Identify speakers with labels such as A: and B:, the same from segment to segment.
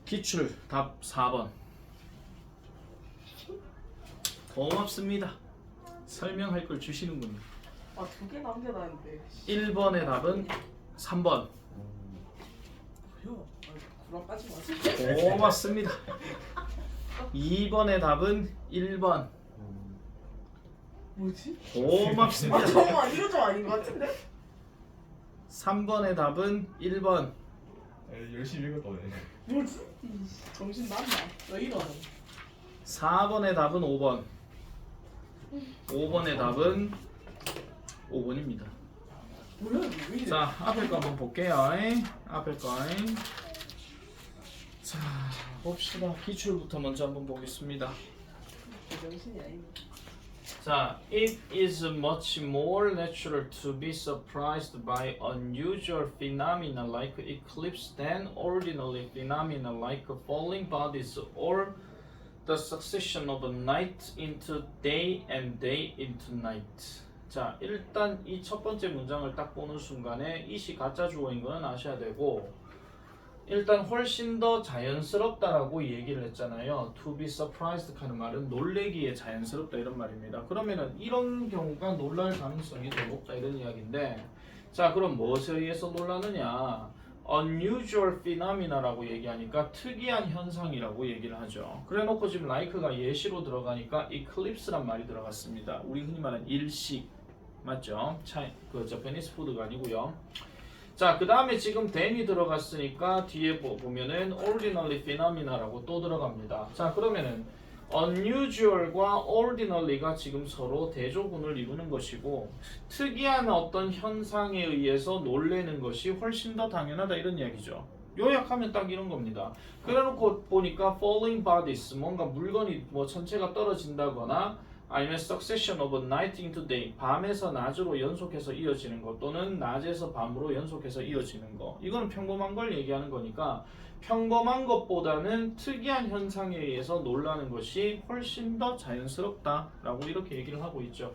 A: 기출 답 4번. 고맙습니다. 설명할 걸 주시는군요.
B: 아, 2개 남겨놨는데.
A: 1번의 답은 3번.
B: 뭐야? 아, 구라까지 맞을
A: 고맙습니다. 2번의 답은 1번.
B: 뭐지?
A: 고맙습니다.
B: 아, 잠깐만, 이거 좀 아닌 것 같은데?
A: 3번의 답은 1번.
C: 열심히 읽었다.
B: 뭐지? 이씨, 정신 나갔나? 왜 이러노?
A: 4번의 답은 5번. 5번의 답은 5번입니다.
B: 뭐야, 이거 왜 이래?
A: 자, 앞에 거 한번 볼게요. 앞에 거. 자, 봅시다. 기출부터 먼저 한번 보겠습니다.
B: 정신이 아니네.
A: 자, it is much more natural to be surprised by unusual phenomena like eclipse than ordinary phenomena like falling bodies or the succession of night into day and day into night. 자, 일단 이 첫 번째 문장을 딱 보는 순간에 it이 가짜 주어인 거는 아셔야 되고, 일단 훨씬 더 자연스럽다라고 얘기를 했잖아요. To be surprised 하는 말은 놀래기에 자연스럽다 이런 말입니다. 그러면은 이런 경우가 놀랄 가능성이 더 높다 이런 이야기인데, 자, 그럼 무엇에 의해서 놀라느냐? unusual phenomena라고 얘기하니까 특이한 현상이라고 얘기를 하죠. 그래놓고 지금 like가 예시로 들어가니까 eclipse란 말이 들어갔습니다. 우리 흔히 말하는 일식 맞죠? 그 저페니스 푸드가 아니고요. 자, 그 다음에 지금 then이 들어갔으니까 뒤에 보면은 ordinary phenomena라고 또 들어갑니다. 자, 그러면은 unusual과 ordinary가 지금 서로 대조군을 이루는 것이고, 특이한 어떤 현상에 의해서 놀래는 것이 훨씬 더 당연하다 이런 이야기죠. 요약하면 딱 이런 겁니다. 그래놓고 보니까 falling bodies, 뭔가 물건이 뭐 전체가 떨어진다거나 아니면 succession of night into day, 밤에서 낮으로 연속해서 이어지는 것, 또는 낮에서 밤으로 연속해서 이어지는 것, 이거는 평범한 걸 얘기하는 거니까 평범한 것보다는 특이한 현상에 의해서 놀라는 것이 훨씬 더 자연스럽다라고 이렇게 얘기를 하고 있죠.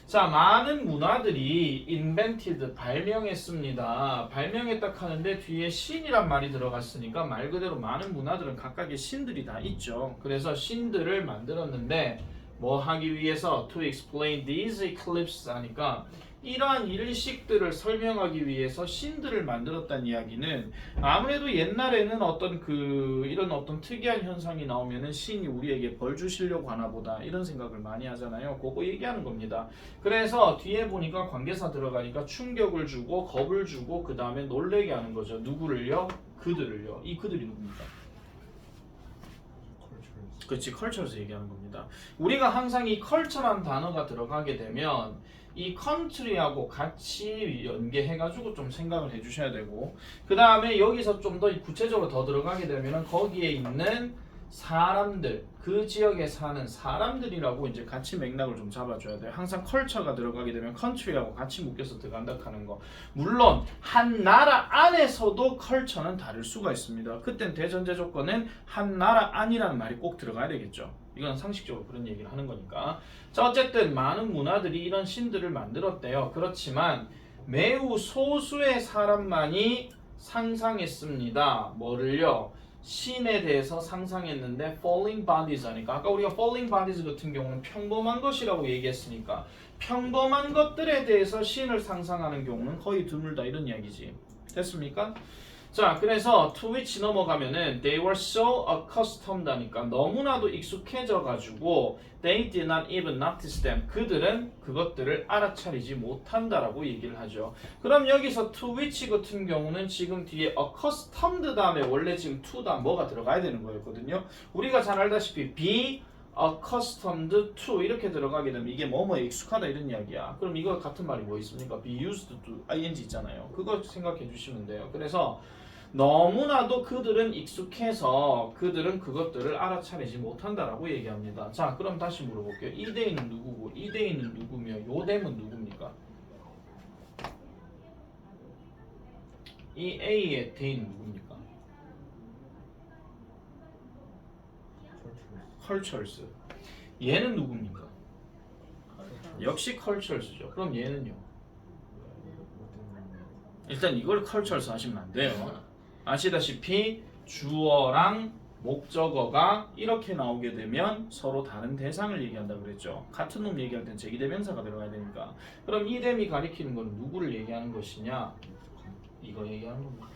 A: 자, 많은 문화들이 invented, 발명했습니다. 발명했다 하는데 뒤에 신이란 말이 들어갔으니까 말 그대로 많은 문화들은 각각의 신들이 다 있죠. 그래서 신들을 만들었는데 뭐 하기 위해서 to explain these eclipses 하니까 이러한 일식들을 설명하기 위해서 신들을 만들었다는 이야기는, 아무래도 옛날에는 어떤 이런 어떤 특이한 현상이 나오면은 신이 우리에게 벌 주시려고 하나 보다 이런 생각을 많이 하잖아요. 그거 얘기하는 겁니다. 그래서 뒤에 보니까 관계사 들어가니까 충격을 주고 겁을 주고 그 다음에 놀래게 하는 거죠. 누구를요? 그들을요. 이 그들이 누굽니까? 그렇지, 컬처에서 얘기하는 겁니다. 우리가 항상 이 컬처란 단어가 들어가게 되면 이 컨트리하고 같이 연계해가지고 좀 생각을 해주셔야 되고, 그 다음에 여기서 좀 더 구체적으로 더 들어가게 되면 거기에 있는 사람들, 그 지역에 사는 사람들이라고 이제 같이 맥락을 좀 잡아줘야 돼요. 항상 컬처가 들어가게 되면 컨트리하고 같이 묶여서 들어간다 하는 거. 물론 한 나라 안에서도 컬처는 다를 수가 있습니다. 그땐 대전제 조건은 한 나라 안이라는 말이 꼭 들어가야 되겠죠. 이건 상식적으로 그런 얘기를 하는 거니까. 자, 어쨌든 많은 문화들이 이런 신들을 만들었대요. 그렇지만 매우 소수의 사람만이 상상했습니다. 뭐를요? 신에 대해서 상상했는데 falling bodies 하니까, 아까 우리가 falling bodies 같은 경우는 평범한 것이라고 얘기했으니까 평범한 것들에 대해서 신을 상상하는 경우는 거의 드물다 이런 이야기지. 됐습니까? 자, 그래서 to which 넘어가면은 they were so accustomed 하니까 너무나도 익숙해져 가지고 they did not even notice them, 그들은 그것들을 알아차리지 못한다라고 얘기를 하죠. 그럼 여기서 to which 같은 경우는 지금 뒤에 accustomed 다음에 원래 지금 to다 뭐가 들어가야 되는 거였거든요. 우리가 잘 알다시피 be accustomed to 이렇게 들어가게 되면 이게 뭐뭐에 익숙하다 이런 이야기야. 그럼 이거 같은 말이 뭐 있습니까? be used to ing 있잖아요. 그거 생각해 주시면 돼요. 그래서 너무나도 그들은 익숙해서 그들은 그것들을 알아차리지 못한다라고 얘기합니다. 자, 그럼 다시 물어볼게요. 이 대인은 누구고 이 대인은 누구며 요 대는 누굽니까? 이 A의 대인은 누굽니까? 컬처스. 얘는 누굽니까? 역시 컬처스죠. 그럼 얘는요? 일단 이걸 컬처스 하시면 안 돼요. 아시다시피 주어랑 목적어가 이렇게 나오게 되면 서로 다른 대상을 얘기한다 그랬죠. 같은 놈 얘기할 땐 제기대명사가 들어가야 되니까. 그럼 이 댐이 가리키는 건 누구를 얘기하는 것이냐? 이거 얘기하는 겁니다.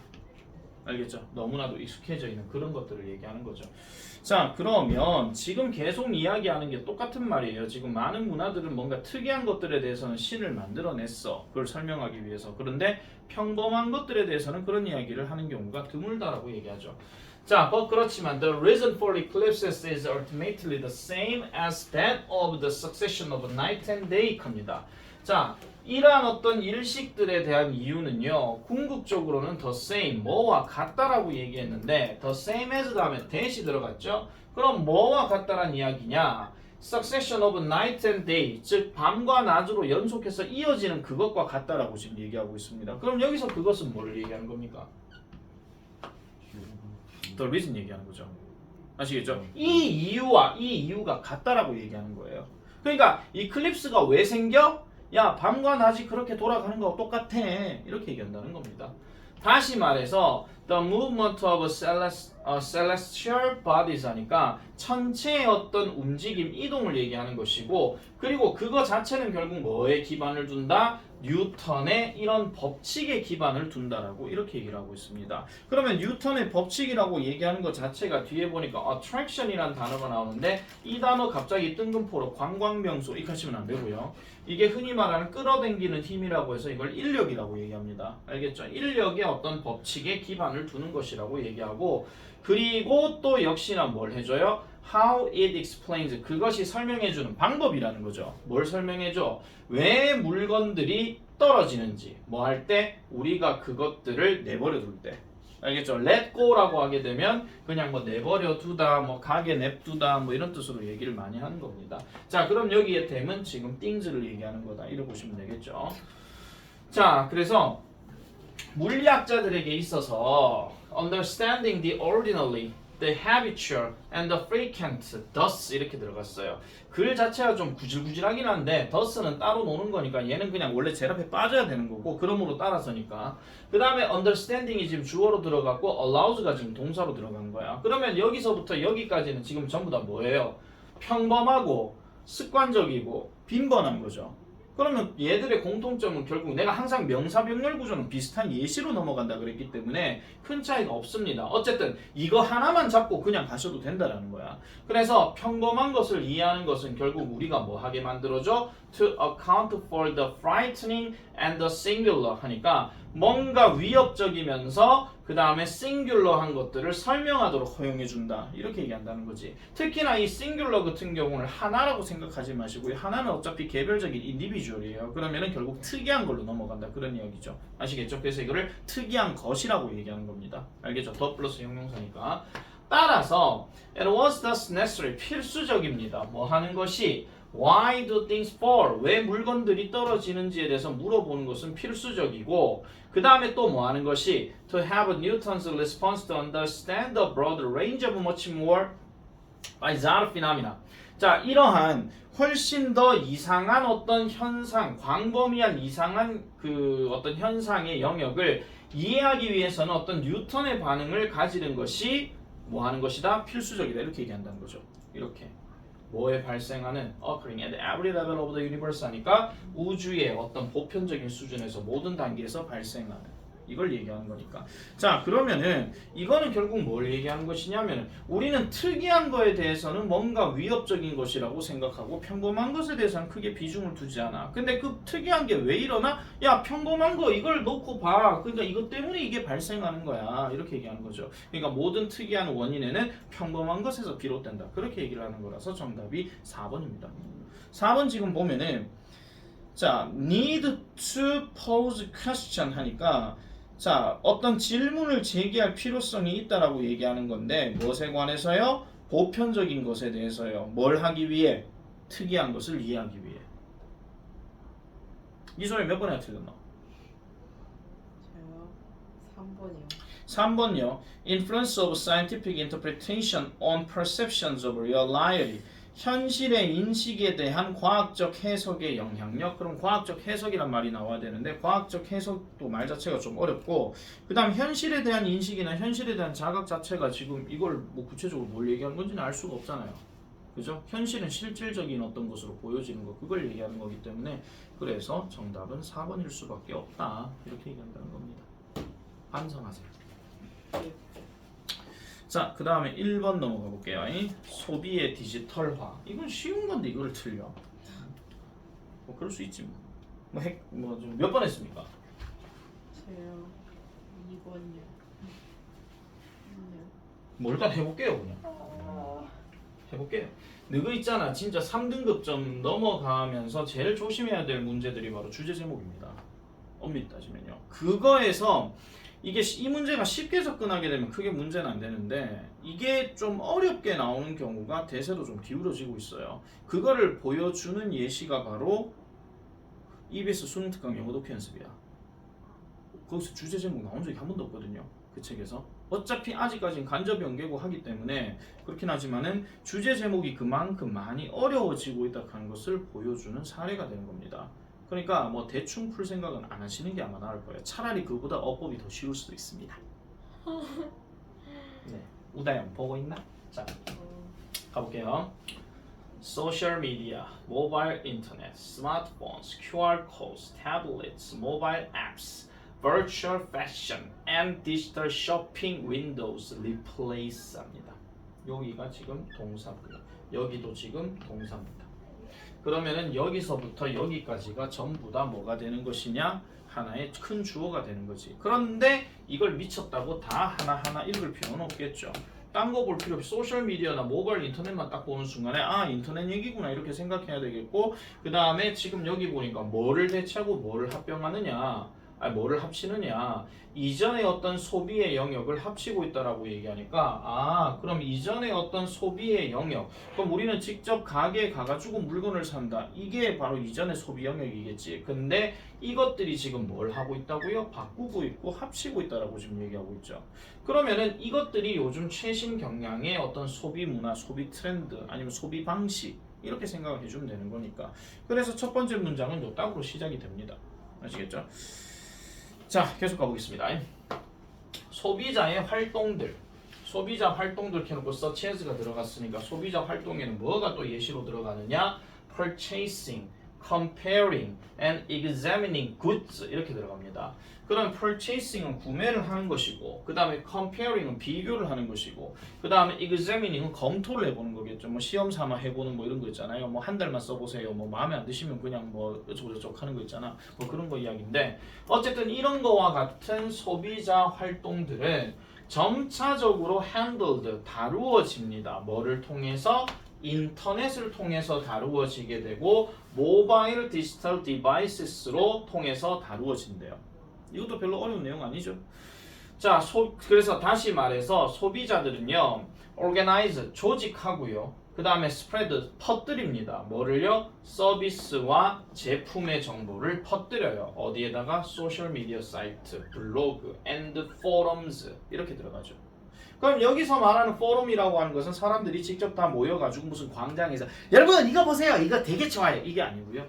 A: 알겠죠? 너무나도 익숙해져 있는 그런 것들을 얘기하는 거죠. 자, 그러면 지금 계속 이야기하는 게 똑같은 말이에요. 지금 많은 문화들은 뭔가 특이한 것들에 대해서는 신을 만들어냈어. 그걸 설명하기 위해서. 그런데 평범한 것들에 대해서는 그런 이야기를 하는 경우가 드물다라고 얘기하죠. 자, 그렇지만 the reason for eclipses is ultimately the same as that of the succession of night and day 갑니다. 자, 이러한 어떤 일식들에 대한 이유는요, 궁극적으로는 the same, 뭐와 같다라고 얘기했는데 the same as 다음에 that이 들어갔죠. 그럼 뭐와 같다란 이야기냐? succession of night and day, 즉 밤과 낮으로 연속해서 이어지는 그것과 같다라고 지금 얘기하고 있습니다. 그럼 여기서 그것은 뭘 얘기하는 겁니까? the reason 얘기하는 거죠. 아시겠죠? 이 이유와 이 이유가 같다라고 얘기하는 거예요. 그러니까 이클립스가 왜 생겨? 야, 밤과 낮이 그렇게 돌아가는 거하고 똑같아. 이렇게 얘기한다는 겁니다. 다시 말해서 the movement of celestial bodies 하니까 천체의 어떤 움직임, 이동을 얘기하는 것이고, 그리고 그거 자체는 결국 뭐에 기반을 둔다? 뉴턴의 이런 법칙에 기반을 둔다라고 이렇게 얘기를 하고 있습니다. 그러면 뉴턴의 법칙이라고 얘기하는 것 자체가 뒤에 보니까 attraction이라는 단어가 나오는데, 이 단어 갑자기 뜬금포로 관광명소 이렇게 하시면 안 되고요. 이게 흔히 말하는 끌어당기는 힘이라고 해서 이걸 인력이라고 얘기합니다. 알겠죠? 인력의 어떤 법칙에 기반을 두는 것이라고 얘기하고, 그리고 또 역시나 뭘 해줘요? How it explains, 그것이 설명해주는 방법이라는 거죠. 뭘 설명해줘? 왜 물건들이 떨어지는지, 뭐 할 때? 우리가 그것들을 내버려 둘 때. 알겠죠? let go라고 하게 되면 그냥 뭐 내버려 두다, 뭐 가게 냅두다, 뭐 이런 뜻으로 얘기를 많이 하는 겁니다. 자, 그럼 여기에 댐은 지금 things를 얘기하는 거다. 이렇게 보시면 되겠죠. 자, 그래서 물리학자들에게 있어서 understanding the ordinary, the habitual, and the frequent, thus 이렇게 들어갔어요. 글 자체가 좀 구질구질하긴 한데 thus는 따로 노는 거니까 얘는 그냥 원래 제랍에 빠져야 되는 거고, 그러므로 따라서니까. 그 다음에 understanding이 지금 주어로 들어갔고 allows가 지금 동사로 들어간 거야. 그러면 여기서부터 여기까지는 지금 전부 다 뭐예요? 평범하고 습관적이고 빈번한 거죠. 그러면 얘들의 공통점은 결국 내가 항상 명사병렬 구조는 비슷한 예시로 넘어간다 그랬기 때문에 큰 차이가 없습니다. 어쨌든 이거 하나만 잡고 그냥 가셔도 된다라는 거야. 그래서 평범한 것을 이해하는 것은 결국 우리가 뭐 하게 만들어줘? To account for the frightening and the singular 하니까 뭔가 위협적이면서 그 다음에 싱귤러한 것들을 설명하도록 허용해준다. 이렇게 얘기한다는 거지. 특히나 이 싱귤러 같은 경우는 하나라고 생각하지 마시고요. 하나는 어차피 개별적인 인디비주얼이에요. 그러면은 결국 특이한 걸로 넘어간다. 그런 이야기죠. 아시겠죠? 그래서 이거를 특이한 것이라고 얘기하는 겁니다. 알겠죠? 더 플러스 형용사니까. 따라서 it was thus necessary, 필수적입니다. 뭐 하는 것이 Why do things fall? 왜 물건들이 떨어지는지에 대해서 물어보는 것은 필수적이고, 그 다음에 또 뭐 하는 것이 To have Newton's response to understand the broad range of much more bizarre phenomena. 자, 이러한 훨씬 더 이상한 어떤 현상, 광범위한 이상한 그 어떤 현상의 영역을 이해하기 위해서는 어떤 뉴턴의 반응을 가지는 것이 뭐 하는 것이다? 필수적이다. 이렇게 얘기한다는 거죠. 이렇게. 뭐에 발생하는 occurring at every level of the universe 하니까 우주의 어떤 보편적인 수준에서 모든 단계에서 발생하는, 이걸 얘기하는 거니까. 자, 그러면은 이거는 결국 뭘 얘기하는 것이냐면 우리는 특이한 거에 대해서는 뭔가 위협적인 것이라고 생각하고 평범한 것에 대해서는 크게 비중을 두지 않아. 근데 그 특이한 게 왜 일어나? 야, 평범한 거 이걸 놓고 봐. 그러니까 이것 때문에 이게 발생하는 거야. 이렇게 얘기하는 거죠. 그러니까 모든 특이한 원인에는 평범한 것에서 비롯된다. 그렇게 얘기를 하는 거라서 정답이 4번입니다. 4번 지금 보면은 자, need to pose question 하니까 자, 어떤 질문을 제기할 필요성이 있다라고 얘기하는 건데 무엇에 관해서요? 보편적인 것에 대해서요. 뭘 하기 위해? 특이한 것을 이해하기 위해. 이 소리 몇 번이나 틀렸나?
B: 저요 3번이요.
A: 3번요. Influence of scientific interpretation on perceptions of reality. 현실의 인식에 대한 과학적 해석의 영향력. 그럼 과학적 해석이란 말이 나와야 되는데 과학적 해석도 말 자체가 좀 어렵고, 그 다음 현실에 대한 인식이나 현실에 대한 자각 자체가 지금 이걸 뭐 구체적으로 뭘 얘기하는 건지는 알 수가 없잖아요. 그죠? 현실은 실질적인 어떤 것으로 보여지는 거, 그걸 얘기하는 거기 때문에 그래서 정답은 4번일 수밖에 없다, 이렇게 얘기한다는 겁니다. 반성하세요. 자, 그 다음에 1번 넘어가 볼게요. 소비의 디지털화. 이건 쉬운 건데 이거를 틀려. 뭐 그럴 수 있지 뭐. 몇 번 했습니까?
B: 저요 2번이요.
A: 뭐 일단 해볼게요, 그냥. 해볼게요. 너거 있잖아, 진짜 3등급 점 넘어가면서 제일 조심해야 될 문제들이 바로 주제 제목입니다. 엄밀히 따지면요. 그거에서 이게 이 문제가 쉽게 접근하게 되면 크게 문제는 안 되는데, 이게 좀 어렵게 나오는 경우가 대세로 좀 기울어지고 있어요. 그거를 보여주는 예시가 바로 EBS 수능 특강 영어 독해 연습이야. 거기서 주제 제목 나온 적이 한 번도 없거든요, 그 책에서. 어차피 아직까지는 간접이 연계고 하기 때문에 그렇긴 하지만은 주제 제목이 그만큼 많이 어려워지고 있다 하는 것을 보여주는 사례가 되는 겁니다. 그러니까 뭐 대충 풀 생각은 안 하시는 게 아마 나을 거예요. 차라리 그보다 어법이 더 쉬울 수도 있습니다. 네, 우다영 보고 있나? 자, 가볼게요. 소셜 미디어, 모바일 인터넷, 스마트폰스, QR codes, tablets, 모바일 앱스, virtual fashion, and digital shopping windows replace 합니다. 여기가 지금 동사고요. 여기도 지금 동사입니다. 그러면은 여기서부터 여기까지가 전부 다 뭐가 되는 것이냐? 하나의 큰 주어가 되는 거지. 그런데 이걸 미쳤다고 다 하나하나 읽을 필요는 없겠죠. 딴 거 볼 필요 없이 소셜미디어나 모바일 인터넷만 딱 보는 순간에 아, 인터넷 얘기구나 이렇게 생각해야 되겠고, 그 다음에 지금 여기 보니까 뭐를 대체하고 뭐를 합병하느냐, 뭐를 합치느냐, 이전의 어떤 소비의 영역을 합치고 있다라고 얘기하니까, 아, 그럼 이전의 어떤 소비의 영역, 그럼 우리는 직접 가게에 가가지고 물건을 산다, 이게 바로 이전의 소비 영역이겠지. 근데 이것들이 지금 뭘 하고 있다고요? 바꾸고 있고 합치고 있다라고 지금 얘기하고 있죠. 그러면은 이것들이 요즘 최신 경향의 어떤 소비 문화, 소비 트렌드, 아니면 소비 방식, 이렇게 생각을 해주면 되는 거니까. 그래서 첫 번째 문장은 요 딱으로 시작이 됩니다. 아시겠죠? 자, 계속 가보겠습니다. 소비자의 활동들, 소비자 활동들 켜놓고 search as가 들어갔으니까 소비자 활동에는 뭐가 또 예시로 들어가느냐? purchasing, comparing, and examining goods 이렇게 들어갑니다. 그럼 purchasing은 구매를 하는 것이고, 그 다음에 comparing은 비교를 하는 것이고, 그 다음에 examining은 검토를 해보는 거겠죠. 뭐 시험 삼아 해보는 뭐 이런 거 있잖아요. 뭐 한 달만 써보세요. 뭐 마음에 안 드시면 그냥 뭐 어쩌고저쩌고 하는 거 있잖아. 뭐 그런 거 이야기인데, 어쨌든 이런 거와 같은 소비자 활동들은 점차적으로 handled, 다루어집니다. 뭐를 통해서? 인터넷을 통해서 다루어지게 되고 모바일 디지털 디바이스로 통해서 다루어진대요. 이것도 별로 어려운 내용 아니죠. 자, 그래서 다시 말해서 소비자들은요, organize, 조직하고요, 그 다음에 spread, 퍼뜨립니다. 뭐를요? 서비스와 제품의 정보를 퍼뜨려요. 어디에다가? 소셜미디어 사이트, 블로그, and forums 이렇게 들어가죠. 그럼 여기서 말하는 포럼이라고 하는 것은 사람들이 직접 다 모여가지고 무슨 광장에서 여러분 이거 보세요, 이거 되게 좋아요, 이게 아니고요.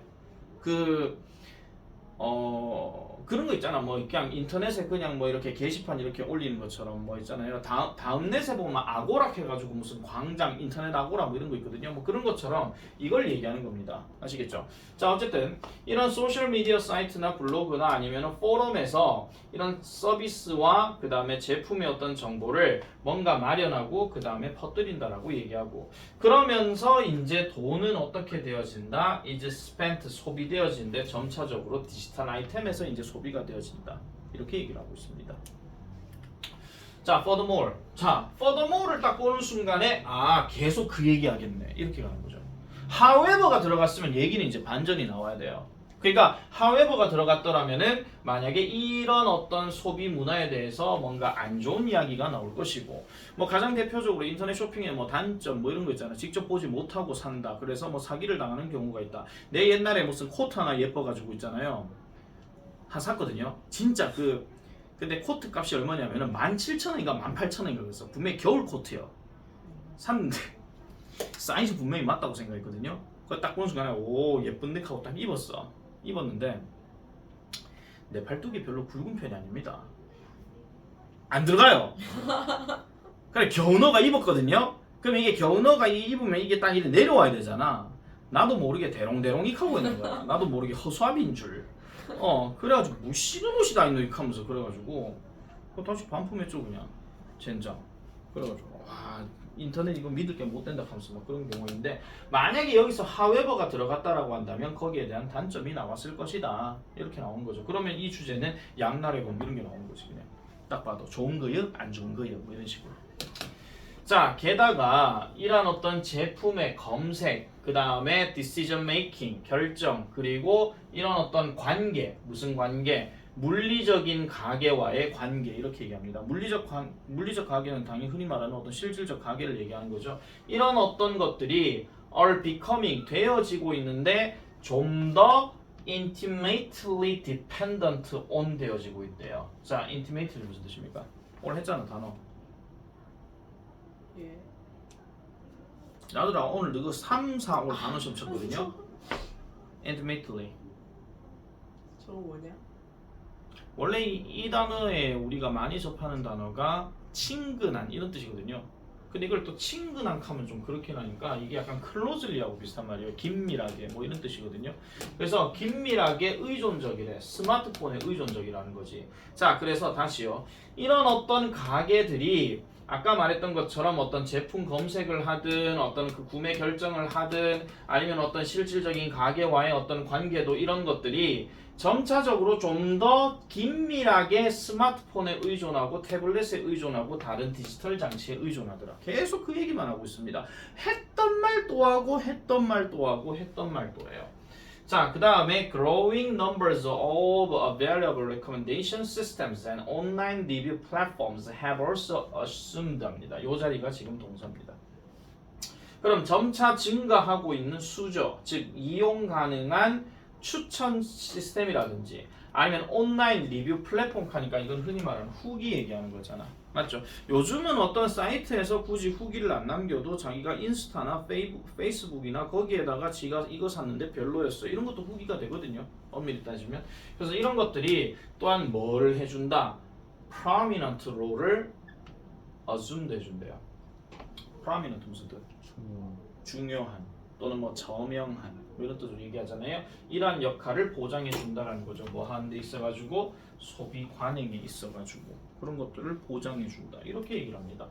A: 그런 거 있잖아. 뭐 그냥 인터넷에 그냥 뭐 이렇게 게시판 이렇게 올리는 것처럼 뭐 있잖아요. 다음넷에 보면 아고라 해가지고 무슨 광장, 인터넷 아고라 뭐 이런 거 있거든요. 뭐 그런 것처럼 이걸 얘기하는 겁니다. 아시겠죠? 자, 어쨌든 이런 소셜 미디어 사이트나 블로그나 아니면 포럼에서 이런 서비스와 그 다음에 제품의 어떤 정보를 뭔가 마련하고 그 다음에 퍼뜨린다라고 얘기하고, 그러면서 이제 돈은 어떻게 되어진다? 이제 spent, 소비되어진데 점차적으로 디지털 아이템에서 이제 소비가 되어진다. 이렇게 얘기를 하고 있습니다. 자, furthermore. 자, furthermore를 딱 보는 순간에 아, 계속 그 얘기하겠네. 이렇게 가는 거죠. however가 들어갔으면 얘기는 이제 반전이 나와야 돼요. 그러니까 however가 들어갔더라면은 만약에 이런 어떤 소비 문화에 대해서 뭔가 안 좋은 이야기가 나올 것이고, 뭐 가장 대표적으로 인터넷 쇼핑의 뭐 단점 뭐 이런 거 있잖아. 직접 보지 못하고 산다. 그래서 뭐 사기를 당하는 경우가 있다. 내 옛날에 무슨 코트 하나 예뻐가지고 있잖아요. 샀거든요. 진짜 근데 코트 값이 얼마냐면은 17,000원인가 18,000원인가 그랬어. 분명히 겨울 코트요. 샀는데 사이즈 분명히 맞다고 생각했거든요. 그걸 딱 보는 순간에 오 예쁜데 하고 딱 입었는데 내 팔뚝이 별로 굵은 편이 아닙니다. 안 들어가요. 그래 겨우너가 입었거든요. 그럼 이게 겨우너가 입으면 이게 딱 이렇게 내려와야 되잖아. 나도 모르게 대롱대롱이 하고 있는 거야. 나도 모르게 허수아비인 줄. 그래가지고 무시는 옷이 다 있노 하면서 그래가지고 다시 반품했죠 그냥 젠장. 그래가지고 와 인터넷 이거 믿을 게 못 된다 하면서 막 그런 경우인데 만약에 여기서 however가 들어갔다라고 한다면 거기에 대한 단점이 나왔을 것이다 이렇게 나오는 거죠. 그러면 이 주제는 양날의 검 이런 게 나오는 거지 그냥 딱 봐도 좋은 거요 안 좋은 거요 뭐 이런 식으로. 자 게다가 이런 어떤 제품의 검색 그 다음에 decision making 결정 그리고 이런 어떤 관계 무슨 관계 물리적인 가계와의 관계 이렇게 얘기합니다. 물리적 가계는 당연히 흔히 말하는 어떤 실질적 가계를 얘기하는 거죠. 이런 어떤 것들이 are becoming 되어지고 있는데 좀 더 intimately dependent on 되어지고 있대요. 자, intimately 무슨 뜻입니까? 오늘 했잖아 단어.
B: 예.
A: 나들아 오늘 너그 3, 4 오늘 단어 시험 쳤거든요. intimately.
B: 저거 뭐냐?
A: 원래 이 단어에 우리가 많이 접하는 단어가 친근한 이런 뜻이거든요. 근데 이걸 또 친근한 하면 좀 그렇긴 하니까 이게 약간 closelly하고 비슷한 말이에요. 긴밀하게 뭐 이런 뜻이거든요. 그래서 긴밀하게 의존적이래. 스마트폰에 의존적이라는 거지. 자, 그래서 다시요. 이런 어떤 가게들이 아까 말했던 것처럼 어떤 제품 검색을 하든 어떤 그 구매 결정을 하든 아니면 어떤 실질적인 가게와의 어떤 관계도 이런 것들이 점차적으로 좀 더 긴밀하게 스마트폰에 의존하고 태블릿에 의존하고 다른 디지털 장치에 의존하더라. 계속 그 얘기만 하고 있습니다. 했던 말 또 하고 했던 말 또 하고 했던 말 또 해요. 자, 그 다음에 growing numbers of available recommendation systems and online review platforms have also assumed입니다. 이 자리가 지금 동사입니다. 그럼 점차 증가하고 있는 수죠. 즉 이용 가능한 추천 시스템이라든지 아니면 온라인 리뷰 플랫폼 하니까 이건 흔히 말하는 후기 얘기하는 거잖아. 맞죠? 요즘은 어떤 사이트에서 굳이 후기를 안 남겨도 자기가 인스타나 페이스북이나 거기에다가 지가 이거 샀는데 별로였어 이런 것도 후기가 되거든요. 엄밀히 따지면. 그래서 이런 것들이 또한 뭐를 해준다? prominent role을 assume 해준대요. prominent 무슨 뜻? 중요한 또는 뭐 저명한 뭐 이런 뜻으로 얘기하잖아요. 이러한 역할을 보장해 준다라는 거죠. 뭐 하는 데 있어가지고 소비 관행에 있어가지고 그런 것들을 보장해 준다 이렇게 얘기를 합니다.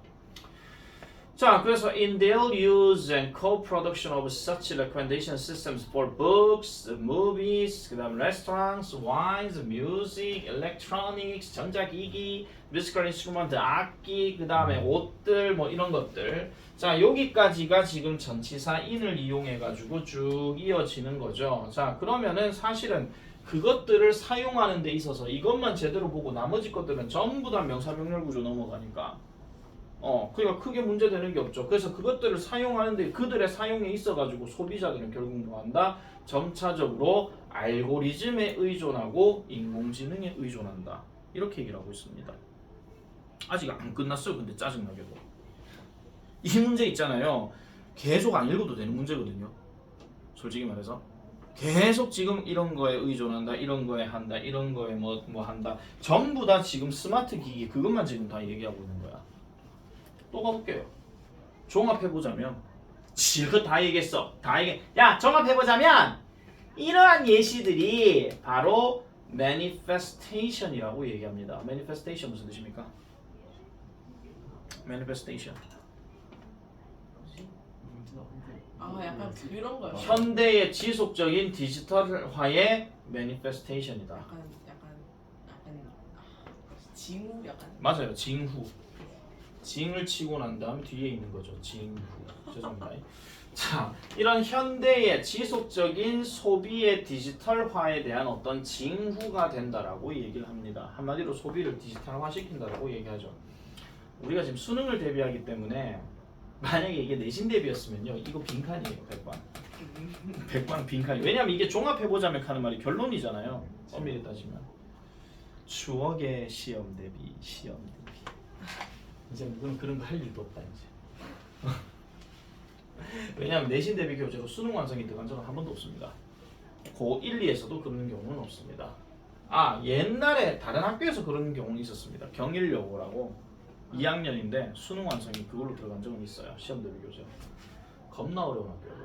A: 자, 그래서 in their use and co-production of such recommendation systems for books, movies, 그다음 restaurants, wines, music, electronics, 전자기기, musical instrument, 악기, 그다음에 옷들 뭐 이런 것들. 자, 여기까지가 지금 전치사 in을 이용해 가지고 쭉 이어지는 거죠. 자, 그러면은 사실은 그것들을 사용하는 데 있어서 이것만 제대로 보고 나머지 것들은 전부 다 명사명렬 구조 넘어가니까 그러니까 크게 문제되는 게 없죠. 그래서 그것들을 사용하는데 그들의 사용에 있어가지고 소비자들은 결국 뭐한다? 점차적으로 알고리즘에 의존하고 인공지능에 의존한다. 이렇게 얘기를 하고 있습니다. 아직 안 끝났어요. 근데 짜증나게도. 이 문제 있잖아요. 계속 안 읽어도 되는 문제거든요. 솔직히 말해서. 계속 지금 이런 거에 의존한다, 이런 거에 한다, 이런 거에 뭐 한다. 전부 다 지금 스마트 기기 그것만 지금 다 얘기하고 있는 거야. 또 가볼게요. 종합해보자면 지금 다 얘기했어. 야, 종합해보자면 이러한 예시들이 바로 manifestation이라고 얘기합니다. manifestation 무슨 뜻입니까? manifestation.
B: 약간 이런 거요.
A: 현대의 지속적인 디지털화의 manifestation이다.
B: 약간 징후 약간.
A: 맞아요. 징후. 징을 치고 난 다음 뒤에 있는 거죠. 징후. 죄송합니다. 자, 이런 현대의 지속적인 소비의 디지털화에 대한 어떤 징후가 된다라고 얘기를 합니다. 한마디로 소비를 디지털화 시킨다라고 얘기하죠. 우리가 지금 수능을 대비하기 때문에 만약에 이게 내신 대비였으면요, 이거 빈칸이에요. 100번. 100번 빈칸이. 왜냐면 이게 종합해보자면 하는 말이 결론이잖아요. 엄밀히 따지면. 추억의 시험 대비, 시험 대비. 이제 그런 거 할 일도 없다 이제. 왜냐하면 내신 대비 교재로 수능 완성이 들어간 적은 한 번도 없습니다. 고 1, 2에서도 그런 경우는 없습니다. 아, 옛날에 다른 학교에서 그런 경우는 있었습니다. 경일여고라고 2학년인데 수능 완성이 그걸로 들어간 적은 있어요. 시험 대비 교재. 겁나 어려운 학교예요.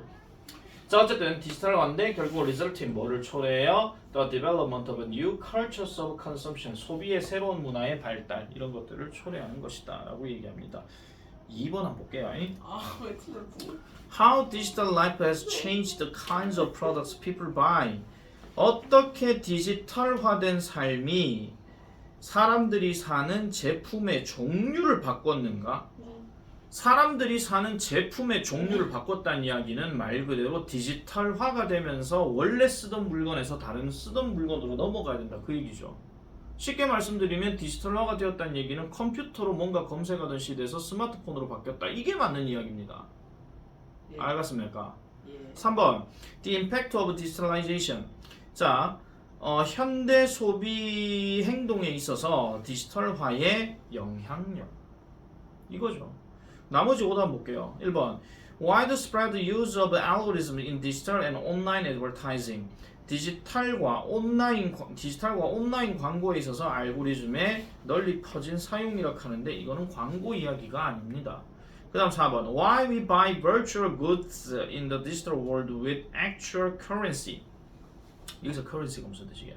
A: 자, 어쨌든 디지털화인데 결국 result인 뭐를 초래해요? The development of a new cultures of consumption. 소비의 새로운 문화의 발달 이런 것들을 초래하는 것이다 라고 얘기합니다. 2번 한번 볼게요.
B: 아왜 틀렸지?
A: How digital life has changed the kinds of products people buy. 어떻게 디지털화된 삶이 사람들이 사는 제품의 종류를 바꿨는가? 사람들이 사는 제품의 종류를 바꿨다는 이야기는 말 그대로 디지털화가 되면서 원래 쓰던 물건에서 다른 쓰던 물건으로 넘어가야 된다 그 얘기죠. 쉽게 말씀드리면 디지털화가 되었다는 얘기는 컴퓨터로 뭔가 검색하던 시대에서 스마트폰으로 바뀌었다. 이게 맞는 이야기입니다.
B: 예.
A: 알겠습니까?
B: 예.
A: 3번 The impact of digitalization. 자, 현대 소비 행동에 있어서 디지털화의 영향력 이거죠. 나머지 5도 한번 볼게요. 1번 Widespread use of algorithms in digital and online advertising. 디지털과 온라인 광고에 있어서 알고리즘의 널리 퍼진 사용이라고 하는데 이거는 광고 이야기가 아닙니다. 그 다음 4번 Why we buy virtual goods in the digital world with actual currency. 여기서 currency가 무슨 뜻이에요?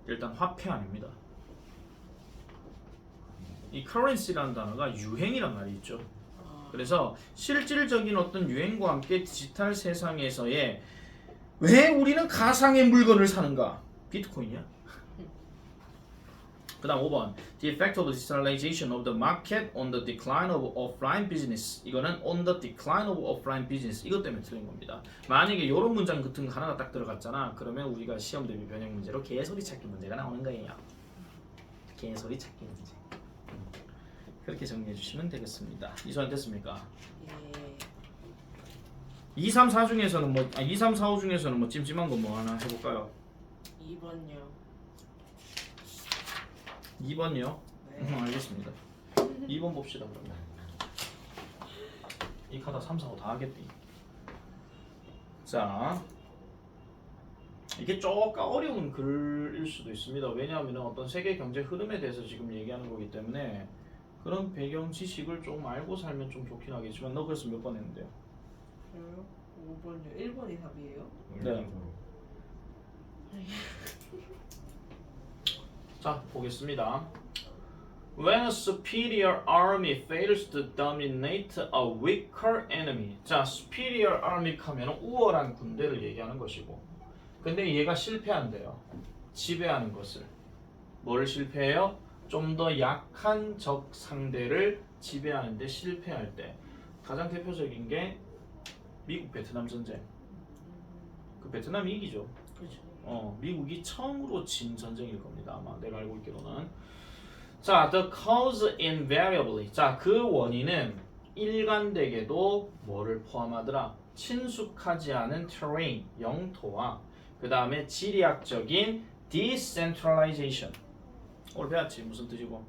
A: 일단 화폐 아닙니다. 이 currency라는 단어가 유행이란 말이 있죠. 그래서 실질적인 어떤 유행과 함께 디지털 세상에서의 왜 우리는 가상의 물건을 사는가? 비트코인이야? 그 다음 5번 The effect of digitalization of the market on the decline of offline business. 이거는 on the decline of offline business. 이것 때문에 틀린 겁니다. 만약에 이런 문장 같은 거 하나가 딱 들어갔잖아. 그러면 우리가 시험 대비 변형 문제로 개소리 찾기 문제가 나오는 거예요. 개소리 찾기 문제. 그렇게 정리해 주시면 되겠습니다. 이소환 됐습니까?
B: 예.
A: 2, 3, 4 중에서는 2, 3, 4, 5 중에서는 뭐 찜찜한 거 뭐 하나 해볼까요?
B: 2번요.
A: 2번요?
B: 네.
A: 알겠습니다. 2번 봅시다 그러면. 이 카드 3, 4, 5 다 하겠디. 자, 이게 조금 어려운 글일 수도 있습니다. 왜냐하면 어떤 세계 경제 흐름에 대해서 지금 얘기하는 거기 때문에 그런 배경 지식을 좀 알고 살면 좀 좋긴 하겠지만 너 그래서 몇 번 했는데요?
B: 저요? 5번요. 1번이 답이에요?
A: 네. 자, 보겠습니다. When a superior army fails to dominate a weaker enemy. 자, superior army 하면 우월한 군대를 얘기하는 것이고 근데 얘가 실패한대요. 지배하는 것을. 뭘 실패해요? 좀 더 약한 적 상대를 지배하는데 실패할 때 가장 대표적인 게 미국 베트남 전쟁. 그 베트남이 이기죠.
B: 그렇죠.
A: 미국이 처음으로 진 전쟁일 겁니다. 아마 내가 알고 있기로는. 자, the cause invariably. 자, 그 원인은 일관되게도 뭐를 포함하더라? 친숙하지 않은 terrain, 영토와 그 다음에 지리학적인 decentralization. 오늘 배웠지? 무슨 뜻이고?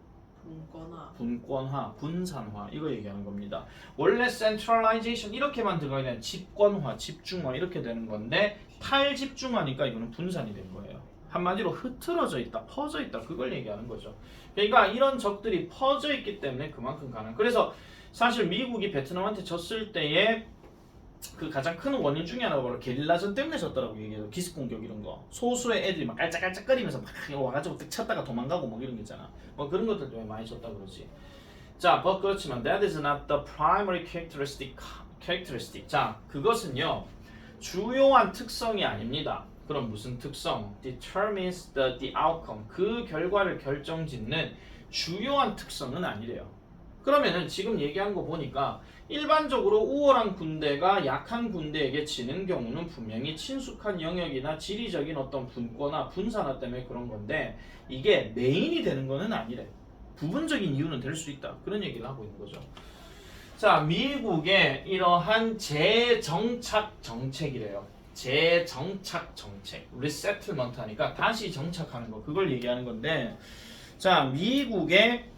A: 분권화, 분산화 이거 얘기하는 겁니다. 원래 centralization 이렇게만 들어가야 되는 집권화, 집중화 이렇게 되는 건데 탈집중화니까 이거는 분산이 된 거예요. 한마디로 흐트러져 있다, 퍼져 있다 그걸 얘기하는 거죠. 그러니까 이런 적들이 퍼져 있기 때문에 그만큼 가능. 그래서 사실 미국이 베트남한테 졌을 때에 그 가장 큰 원인 중에 하나가 바로 게릴라전 때문에 졌더라고. 얘기해서 기습 공격 이런 거 소수의 애들이 막 깔짝깔짝거리면서 막 와가지고 뜩 쳤다가 도망가고 뭐 이런 게 있잖아. 뭐 그런 것들 때문에 많이 졌다 그러지. 자, but 그렇지만 that is not the primary characteristic. 자, 그것은요 주요한 특성이 아닙니다. 그럼 무슨 특성? determines the outcome. 그 결과를 결정짓는 주요한 특성은 아니래요. 그러면은 지금 얘기한 거 보니까 일반적으로 우월한 군대가 약한 군대에게 지는 경우는 분명히 친숙한 영역이나 지리적인 어떤 분권화, 분산화 때문에 그런 건데 이게 메인이 되는 거는 아니래. 부분적인 이유는 될 수 있다. 그런 얘기를 하고 있는 거죠. 자, 미국의 이러한 재정착 정책이래요. 재정착 정책. 리세틀먼트 하니까 다시 정착하는 거. 그걸 얘기하는 건데 자, 미국의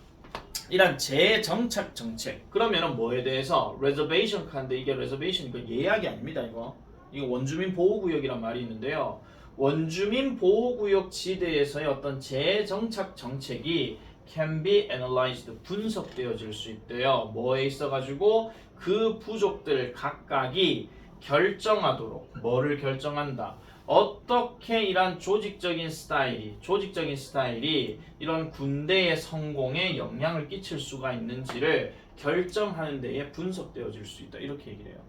A: 이란 재정착 정책. 그러면은 뭐에 대해서 reservation 칸데 이게 reservation 이거 예약이 아닙니다. 이거 원주민 보호구역이란 말이 있는데요. 원주민 보호구역 지대에서의 어떤 재정착 정책이 can be analyzed 분석되어질 수 있대요. 뭐에 있어가지고 그 부족들 각각이 결정하도록 뭐를 결정한다. 어떻게 이런 조직적인 스타일이 이런 군대의 성공에 영향을 끼칠 수가 있는지를 결정하는 데에 분석되어질 수 있다. 이렇게 얘기를 해요.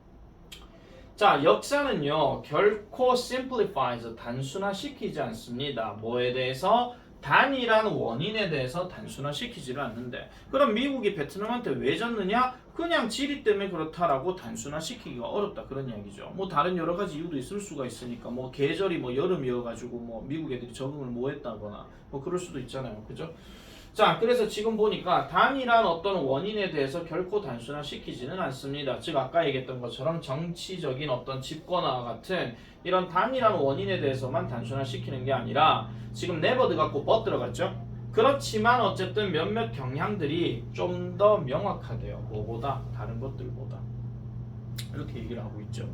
A: 자, 역사는요 결코 simplifies 단순화시키지 않습니다. 뭐에 대해서? 단일한 원인에 대해서 단순화시키지를 않는데 그럼 미국이 베트남한테 왜 졌느냐? 그냥 지리 때문에 그렇다라고 단순화시키기가 어렵다 그런 이야기죠. 뭐 다른 여러 가지 이유도 있을 수가 있으니까 뭐 계절이 뭐 여름이어가지고 뭐 미국 애들이 적응을 못했다거나 뭐 그럴 수도 있잖아요, 그죠? 자, 그래서 지금 보니까 단일한 어떤 원인에 대해서 결코 단순화시키지는 않습니다. 즉 아까 얘기했던 것처럼 정치적인 어떤 집권화와 같은 이런 단일한 원인에 대해서만 단순화시키는 게 아니라 지금 네버드 갖고 but 들어갔죠? 그렇지만 어쨌든 몇몇 경향들이 좀 더 명확하대요. 뭐보다? 다른 것들보다. 이렇게 얘기를 하고 있죠.